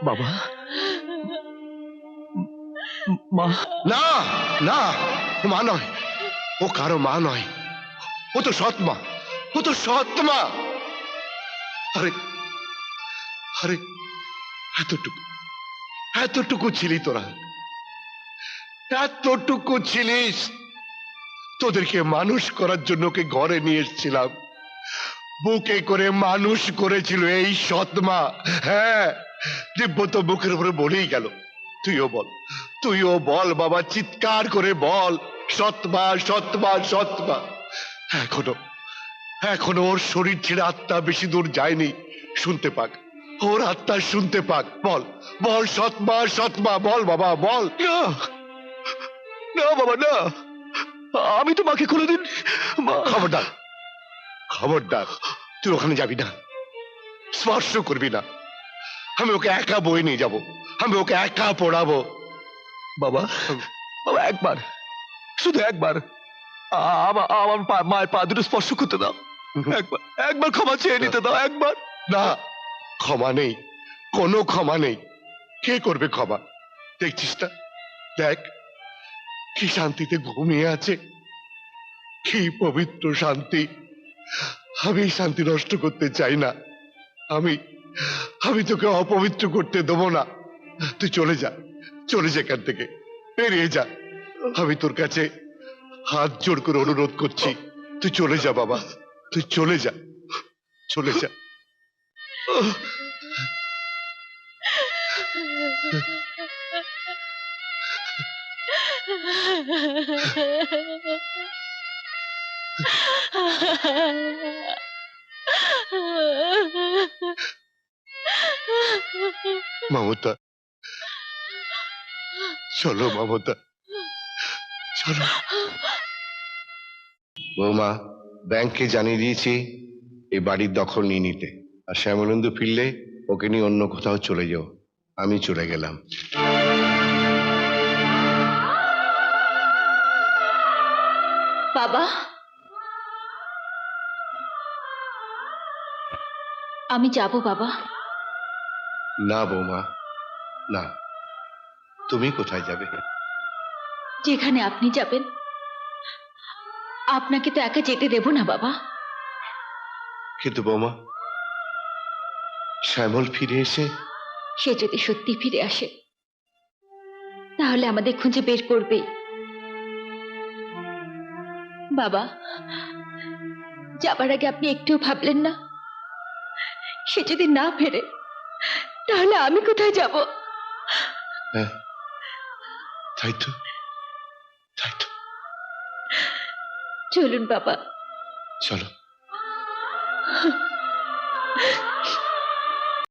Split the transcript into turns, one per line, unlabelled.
বাবা, মা।
না না, মা নয়, ও কারো মা নয়, ও তো সৎ মা, ও তো সৎ মা। আরে আরে, এতটুকু এতটুকু ছিলি তোরা, এতটুকু ছিলিস। তোদেরকে মানুষ করার জন্য ওকে ঘরে নিয়ে এসেছিলাম, বুকে করে মানুষ করেছিল এই সৎ মা। হ্যাঁ, দিব্য তো বুকের উপরে বলেই গেল। তুইও বল বাবা, চিৎকার করে বল, সৎমা সৎমা সৎমা। এখনো এখনো ওর শরীর ছেড়ে আত্মা বেশি দূর যায়নি, শুনতে পাক, ওর আত্মা শুনতে পাক। বল বল, সৎমা সৎমা, বল বাবা বল।
না না বাবা, না, আমি তো মাকে কোনোদিন।
খবরদার, খবরদার, তুই ওখানে যাবি না, স্পর্শ করবি না। আমি ওকে একা বয়ে নিয়ে যাবো, আমি ওকে একা পড়াবো।
বাবা, বাবা, একবার, শুধু একবার আমার মায়ের পা দুটো স্পর্শ করতে দাও। একবার, একবার ক্ষমা চেয়ে নিতে দাও, একবার।
না, ক্ষমা নেই, কোনো ক্ষমা নেই। কে করবে ক্ষমা? দেখছিস না, দেখ কি শান্তিতে ঘুমিয়ে আছে, কি পবিত্র শান্তি। আমি এই শান্তি নষ্ট করতে চাই না। আমি আমি তোকে অপবিত্র করতে দেবো না। তুই চলে যা, চলে যা এখান থেকে, বেরিয়ে যা। আমি তোর কাছে হাত জোড় করে অনুরোধ করছি, তুই চলে যা বাবা, তুই চলে যা, চলে যা। মমতা, চলো মমতা, চলো। বৌমা, ব্যাংকে জানিয়ে দিয়েছি এই বাড়ির দখল নিয়ে নিতে, আর শ্যামলেন্দু ফিরলে ওকে নিয়ে অন্য কোথাও চলে যাও। আমি চলে গেলাম।
বাবা, আমি যাব বাবা।
না বৌমা, না, তুমি কোথায় যাবে?
যেখানে আপনি যাবেন। আপনাকে তো একা যেতে দেব না বাবা।
কিন্তু বৌমা, শ্যামল ফিরে এসে
সে যদি সত্যি ফিরে আসে তাহলে আমাদের খুঁজে বের করবে। বাবা, যাবার আগে আপনি একটুও ভাবলেন না সে যদি না ফেরে তাহলে আমি কোথায় যাব?
হ্যাঁ, তাই তো, তাই তো।
চলুন বাবা,
চলো।